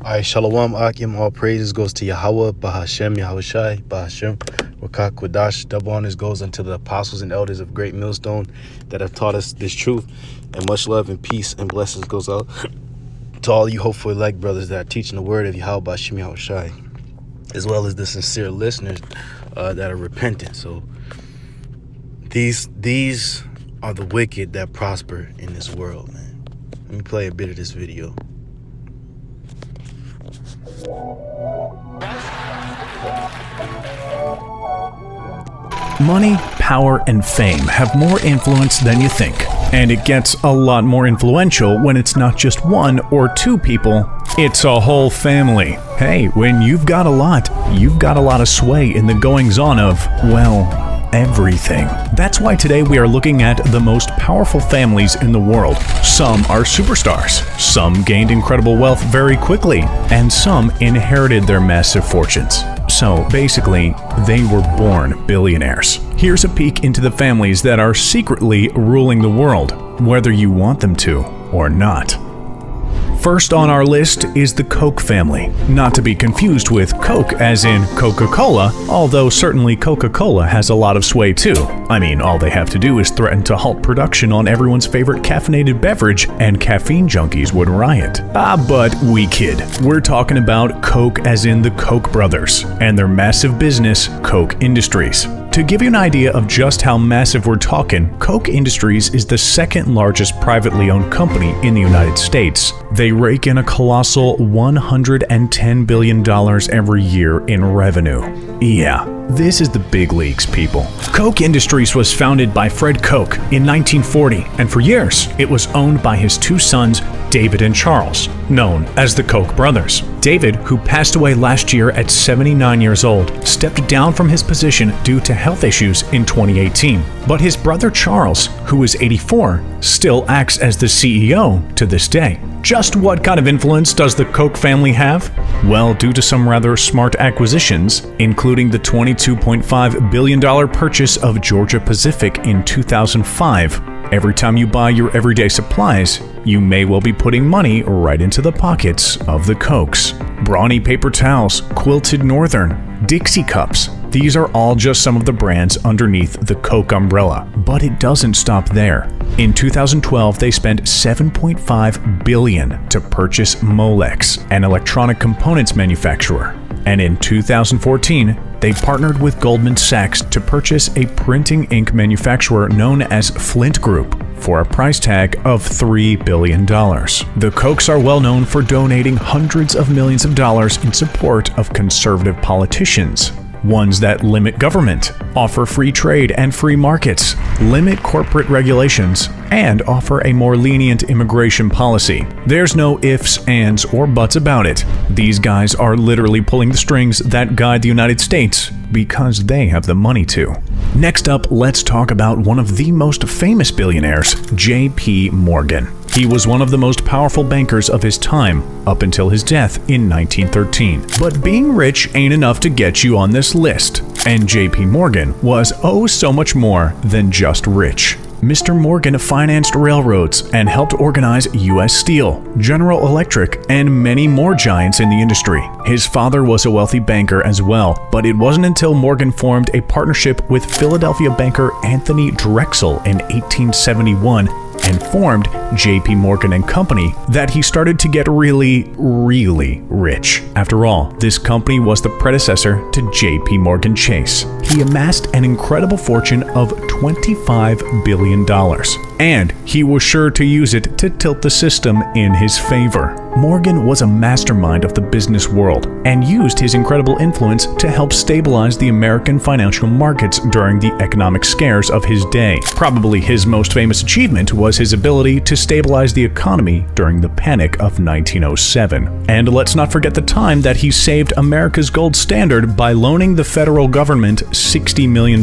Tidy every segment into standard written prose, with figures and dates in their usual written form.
Alright, Shalom Akim, all praises goes to Yahweh, Bahashem, Yahushai, Bahashem, Wakak, Wadash. Double honors goes unto the apostles and elders of Great Millstone that have taught us this truth. And much love and peace and blessings goes out to all you hopeful elect brothers that are teaching the word of Yahweh, Bahashem, Yahushai, as well as the sincere listeners that are repentant. So these are the wicked that prosper in this world, man. Let me play a bit of this video. Money, power, and fame have more influence than you think. And it gets a lot more influential when it's not just one or two people, it's a whole family. Hey, when you've got a lot of sway in the goings-on of, well, everything. That's why today we are looking at the most powerful families in the world. Some are superstars, some gained incredible wealth very quickly, and some inherited their massive fortunes. So basically, they were born billionaires. Here's a peek into the families that are secretly ruling the world, whether you want them to or not. First on our list is the Koch family, not to be confused with Coke as in Coca-Cola, although certainly Coca-Cola has a lot of sway too. I mean, all they have to do is threaten to halt production on everyone's favorite caffeinated beverage and caffeine junkies would riot. But we kid. We're talking about Koch as in the Koch brothers and their massive business, Koch Industries. To give you an idea of just how massive we're talking, Koch Industries is the second largest privately owned company in the United States. They rake in a colossal $110 billion every year in revenue. Yeah, this is the big leagues, people. Koch Industries was founded by Fred Koch in 1940, and for years, it was owned by his two sons, David and Charles, known as the Koch brothers. David, who passed away last year at 79 years old, stepped down from his position due to health issues in 2018. But his brother Charles, who is 84, still acts as the CEO to this day. Just what kind of influence does the Koch family have? Well, due to some rather smart acquisitions, including the $22.5 billion purchase of Georgia Pacific in 2005, every time you buy your everyday supplies, you may well be putting money right into the pockets of the Kochs. Brawny paper towels, Quilted Northern, Dixie cups. These are all just some of the brands underneath the Koch umbrella. But it doesn't stop there. In 2012, they spent $7.5 billion to purchase Molex, an electronic components manufacturer. And in 2014, they partnered with Goldman Sachs to purchase a printing ink manufacturer known as Flint Group for a price tag of $3 billion. The Kochs are well known for donating hundreds of millions of dollars in support of conservative politicians. Ones that limit government, offer free trade and free markets, limit corporate regulations, and offer a more lenient immigration policy. There's no ifs, ands, or buts about it. These guys are literally pulling the strings that guide the United States because they have the money to. Next up, let's talk about one of the most famous billionaires, J.P. Morgan. He was one of the most powerful bankers of his time, up until his death in 1913. But being rich ain't enough to get you on this list, and J.P. Morgan was oh so much more than just rich. Mr. Morgan financed railroads and helped organize U.S. Steel, General Electric, and many more giants in the industry. His father was a wealthy banker as well, but it wasn't until Morgan formed a partnership with Philadelphia banker Anthony Drexel in 1871 and formed J.P. Morgan & Company that he started to get really rich. After all, this company was the predecessor to J.P. Morgan Chase. He amassed an incredible fortune of $25 billion, and he was sure to use it to tilt the system in his favor. Morgan was a mastermind of the business world and used his incredible influence to help stabilize the American financial markets during the economic scares of his day. Probably his most famous achievement was his ability to stabilize the economy during the Panic of 1907. And let's not forget the time that he saved America's gold standard by loaning the federal government $60 million.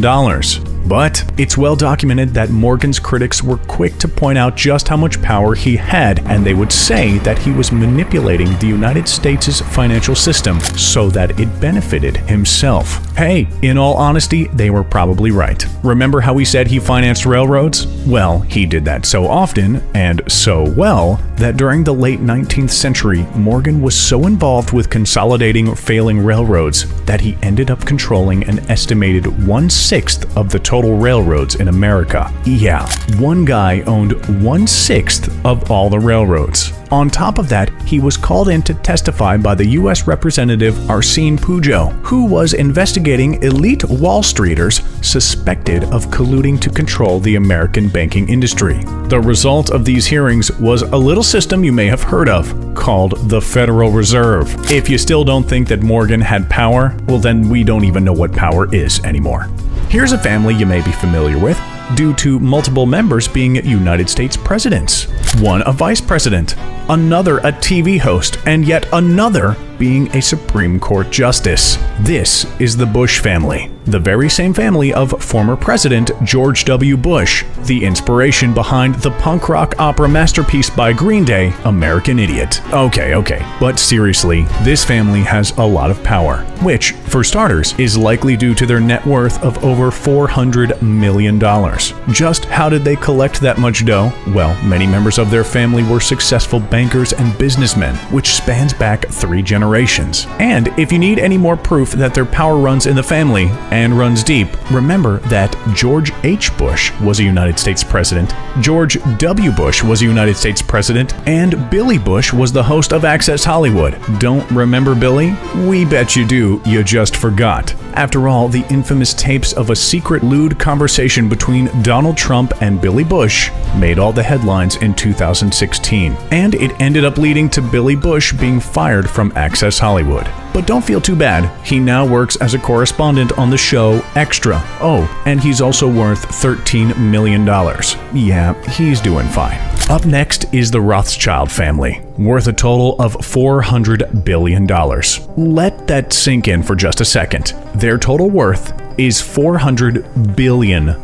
But it's well documented that Morgan's critics were quick to point out just how much power he had, and they would say that he was manipulating the United States' financial system so that it benefited himself. Hey, in all honesty, they were probably right. Remember how we said he financed railroads? Well, he did that so often and so well that during the late 19th century, Morgan was so involved with consolidating failing railroads that he ended up controlling an estimated 1/6 of the total railroads in America. Yeah, one guy owned 1/6 of all the railroads. On top of that, he was called in to testify by the U.S. Representative Arsene Pujo, who was investigating elite Wall Streeters suspected of colluding to control the American banking industry. The result of these hearings was a little system you may have heard of, called the Federal Reserve. If you still don't think that Morgan had power, well then we don't even know what power is anymore. Here's a family you may be familiar with, due to multiple members being United States presidents. One a vice president, another a TV host, and yet another being a Supreme Court justice. This is the Bush family, the very same family of former President George W. Bush, the inspiration behind the punk rock opera masterpiece by Green Day, American Idiot. Okay, but seriously, this family has a lot of power, which, for starters, is likely due to their net worth of over $400 million. Just how did they collect that much dough? Well, many members of their family were successful bankers and businessmen, which spans back 3 generations. And if you need any more proof that their power runs in the family and runs deep, remember that George H. Bush was a United States president, George W. Bush was a United States president, and Billy Bush was the host of Access Hollywood. Don't remember Billy? We bet you do, you just forgot. After all, the infamous tapes of a secret lewd conversation between Donald Trump and Billy Bush made all the headlines in 2016, and it ended up leading to Billy Bush being fired from Access Hollywood. But don't feel too bad, he now works as a correspondent on the show Extra. Oh, and he's also worth $13 million. Yeah, he's doing fine. Up next is the Rothschild family, worth a total of $400 billion. Let that sink in for just a second. Their total worth is $400 billion.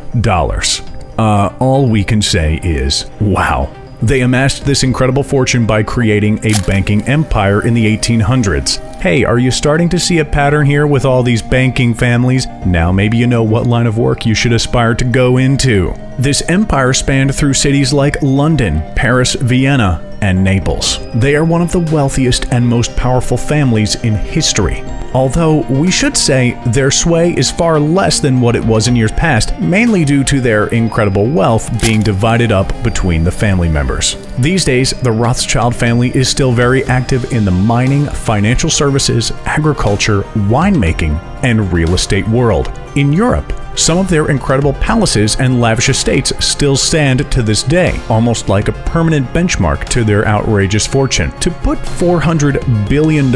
All we can say is, wow. They amassed this incredible fortune by creating a banking empire in the 1800s. Hey, are you starting to see a pattern here with all these banking families? Now maybe you know what line of work you should aspire to go into. This empire spanned through cities like London, Paris, Vienna, and Naples. They are one of the wealthiest and most powerful families in history. Although we should say their sway is far less than what it was in years past, mainly due to their incredible wealth being divided up between the family members. These days, the Rothschild family is still very active in the mining, financial services, agriculture, winemaking, and real estate world. In Europe, some of their incredible palaces and lavish estates still stand to this day, almost like a permanent benchmark to their outrageous fortune. To put $400 billion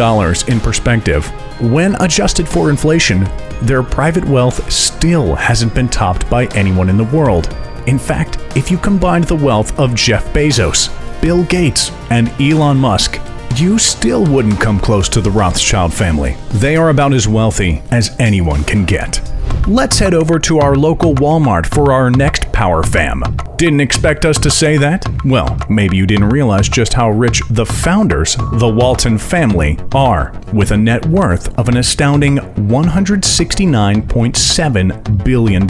in perspective, when adjusted for inflation, their private wealth still hasn't been topped by anyone in the world. In fact, if you combined the wealth of Jeff Bezos, Bill Gates, and Elon Musk, you still wouldn't come close to the Rothschild family. They are about as wealthy as anyone can get. Let's head over to our local Walmart for our next Power Fam. Didn't expect us to say that? Well, maybe you didn't realize just how rich the founders, the Walton family, are, with a net worth of an astounding $169.7 billion.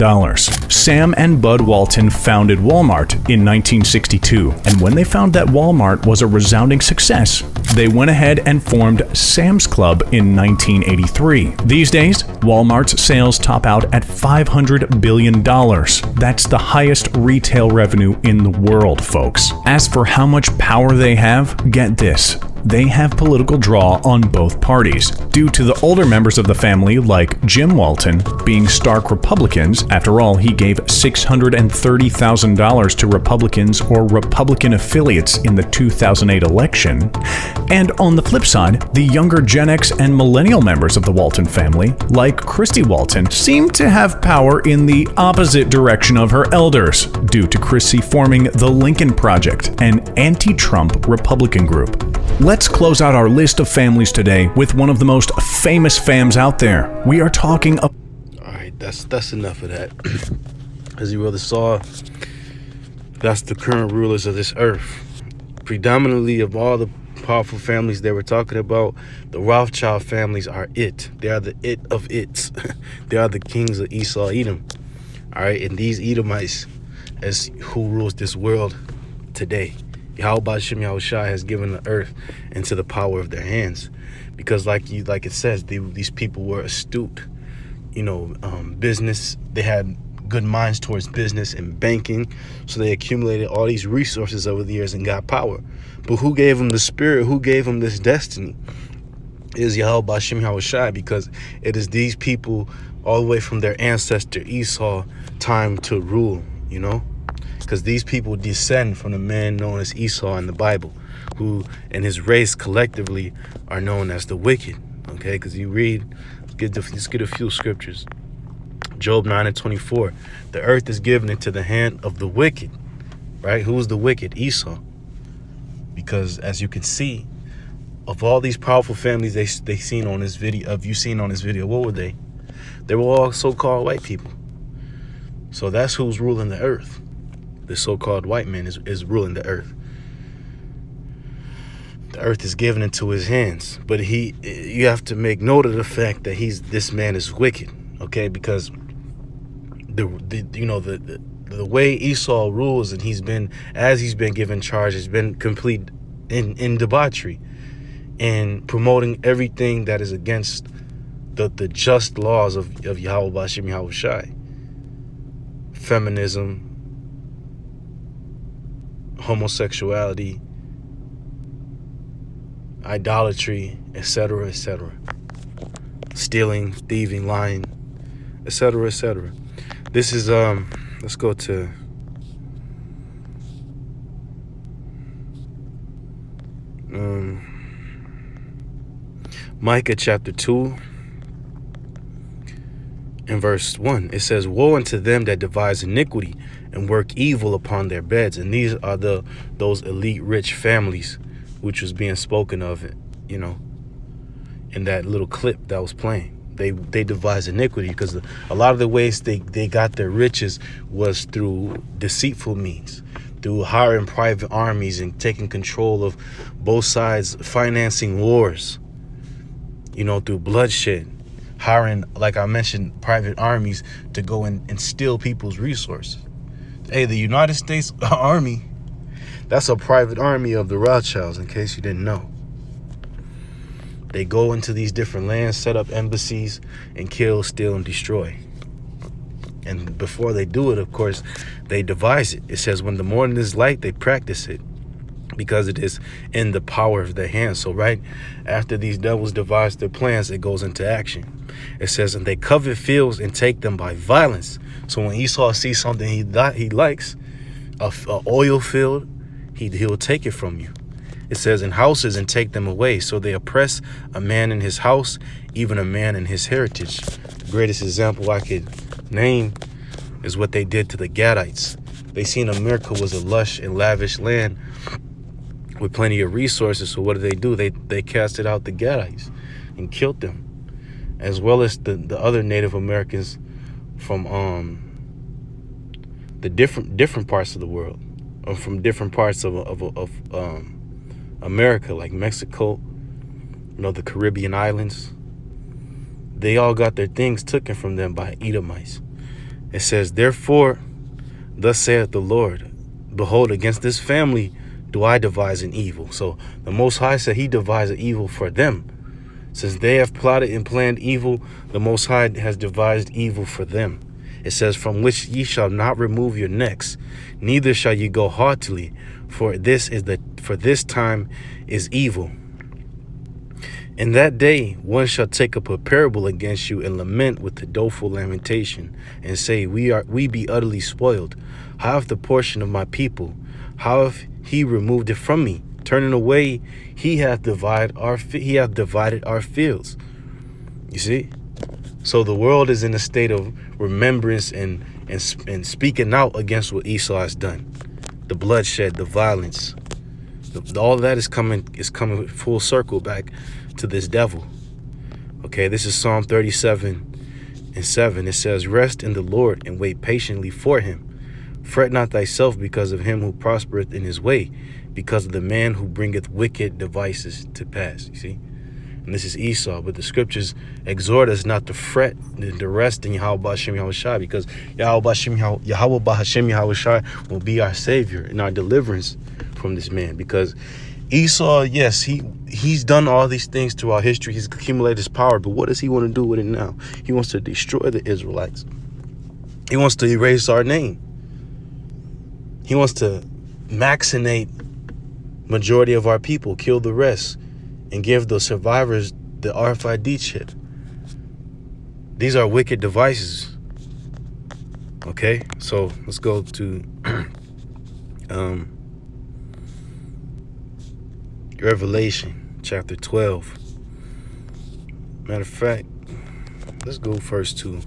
Sam and Bud Walton founded Walmart in 1962, and when they found that Walmart was a resounding success, they went ahead and formed Sam's Club in 1983. These days, Walmart's sales top out at $500 billion. That's the highest retail revenue in the world, folks. As for how much power they have, get this. They have political draw on both parties, due to the older members of the family like Jim Walton being stark Republicans. After all, he gave $630,000 to Republicans or Republican affiliates in the 2008 election. And on the flip side, the younger Gen X and millennial members of the Walton family, like Christy Walton, seem to have power in the opposite direction of her elders, due to Christy forming the Lincoln Project, an anti-Trump Republican group. Let's close out our list of families today with one of the most famous fams out there. We are talking about... Alright, that's enough of that. As you really saw, that's the current rulers of this earth. Predominantly of all the powerful families they were talking about, the Rothschild families are it. They are the it of its. They are the kings of Esau, Edom. Alright, and these Edomites is who rules this world today. Yahweh Hashem Yahushai has given the earth into the power of their hands, because like it says, these people were astute. Business. They had good minds towards business and banking, so they accumulated all these resources over the years and got power. But who gave them the spirit? Who gave them this destiny? It is Yahweh Hashem Yahushai, because it is these people all the way from their ancestor Esau time to rule. Because these people descend from the man known as Esau in the Bible, who and his race collectively are known as the wicked. Okay, because you read, let's get a few scriptures. Job 9:24. The earth is given into the hand of the wicked. Right? Who's the wicked? Esau. Because as you can see, of all these powerful families you've seen on this video, what were they? They were all so-called white people. So that's who's ruling the earth. The so-called white man is ruling the earth. The earth is given into his hands, but you have to make note of the fact that this man is wicked. Okay, because the way Esau rules, and he's been given charge, has been complete in debauchery and promoting everything that is against the just laws of Yahweh Hashem Yahushai. Feminism, homosexuality, idolatry, etc., etc. Stealing, thieving, lying, etc., etc. This is let's go to Micah chapter 2 and verse 1. It says, "Woe unto them that devise iniquity and work evil upon their beds." And these are those elite rich families which was being spoken of, in that little clip that was playing. They devised iniquity because a lot of the ways they got their riches was through deceitful means, through hiring private armies and taking control of both sides, financing wars, through bloodshed, hiring, like I mentioned, private armies to go and steal people's resources. Hey, the United States Army, that's a private army of the Rothschilds, in case you didn't know. They go into these different lands, set up embassies, and kill, steal, and destroy. And before they do it, of course, they devise it. It says, when the morning is light, they practice it, because it is in the power of their hands. So right after these devils devise their plans, it goes into action. It says, and they covet fields and take them by violence. So when Esau sees something he likes, a oil field, he'll take it from you. It says, in houses and take them away. So they oppress a man in his house, even a man in his heritage. The greatest example I could name is what they did to the Gadites. They seen America was a lush and lavish land with plenty of resources. So what do? They casted out the Gadites and killed them, as well as the other Native Americans from the different parts of the world, or from different parts of America, like Mexico, the Caribbean islands. They all got their things taken from them by Edomites. It says, therefore, thus saith the Lord, behold, against this family do I devise an evil. So the Most High said he devised an evil for them. Since they have plotted and planned evil, the Most High has devised evil for them. It says, from which ye shall not remove your necks, neither shall ye go haughtily, for this time is evil. In that day one shall take up a parable against you and lament with the doleful lamentation, and say, we be utterly spoiled. How hath the portion of my people? How hath he removed it from me? Turning away, he hath divided our fields. You see? So the world is in a state of remembrance and speaking out against what Esau has done. The bloodshed, the violence, all that is coming full circle back to this devil. Okay, this is Psalm 37:7. It says, rest in the Lord and wait patiently for him. Fret not thyself because of him who prospereth in his way, because of the man who bringeth wicked devices to pass. You see? And this is Esau, but the scriptures exhort us not to fret and to rest in Yahweh Hashem Yahushai, because Yahweh Hashem Yahushai will be our savior and our deliverance from this man, because Esau, yes, he's done all these things throughout history. He's accumulated his power, but what does he want to do with it now? He wants to destroy the Israelites. He wants to erase our name. He wants to vaccinate majority of our people, kill the rest, and give the survivors the RFID chip. These are wicked devices. Okay, so let's go to Revelation chapter 12. Matter of fact, let's go first to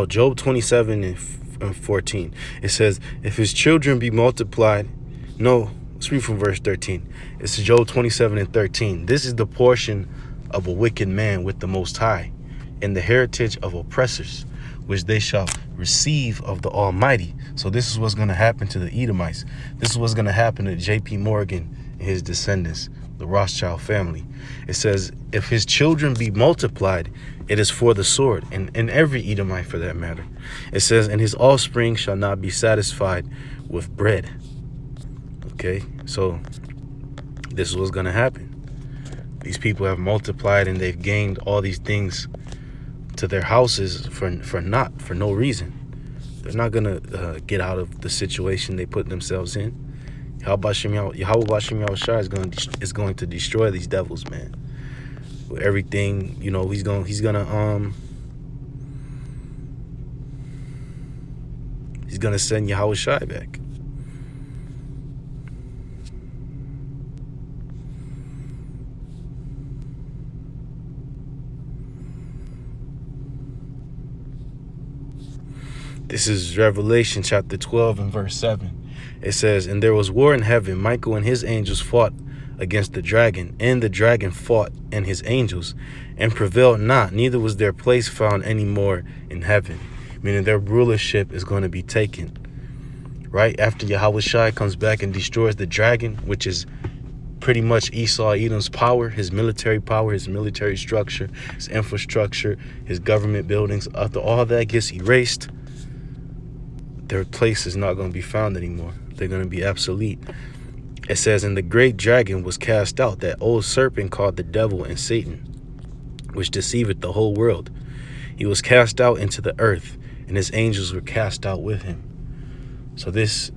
Job 27 and 14. It says, if his children be multiplied, let's read from verse 13. It's Job 27 and 13. This is the portion of a wicked man with the Most High, and the heritage of oppressors, which they shall receive of the Almighty. So this is what's going to happen to the Edomites. This is what's going to happen to J.P. Morgan and his descendants, the Rothschild family. It says, if his children be multiplied, it is for the sword, and every Edomite for that matter. It says, and his offspring shall not be satisfied with bread. Okay, so this is what's going to happen. These people have multiplied and they've gained all these things to their houses for no reason. They're not going to get out of the situation they put themselves in. Yahweh is going to destroy these devils, man. With everything, he's gonna send Yahweh Shai back. This is Revelation chapter 12 and verse 7. It says, and there was war in heaven. Michael and his angels fought against the dragon, and the dragon fought and his angels, and prevailed not, neither was their place found any more in heaven. Meaning their rulership is going to be taken. Right after Yahweh Shai comes back and destroys the dragon, which is pretty much Esau Edom's power, his military structure, his infrastructure, his government buildings. After all that gets erased, their place is not going to be found anymore. They're going to be obsolete. It says, and the great dragon was cast out, that old serpent called the devil and Satan, which deceiveth the whole world. He was cast out into the earth, and his angels were cast out with him. So this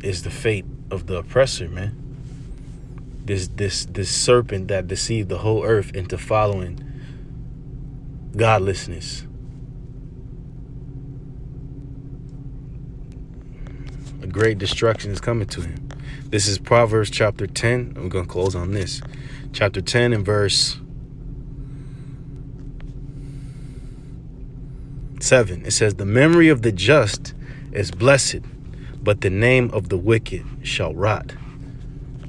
is the fate of the oppressor, man. This serpent that deceived the whole earth into following godlessness. A great destruction is coming to him. This is Proverbs chapter 10. We're going to close on this. Chapter 10 and verse 7. It says, the memory of the just is blessed, but the name of the wicked shall rot.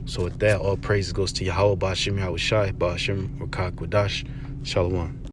So with that, all praises goes to Yahweh, Ba'ashem Yahweh Shai, Ba'ashem Rakak Wadash, Shalom.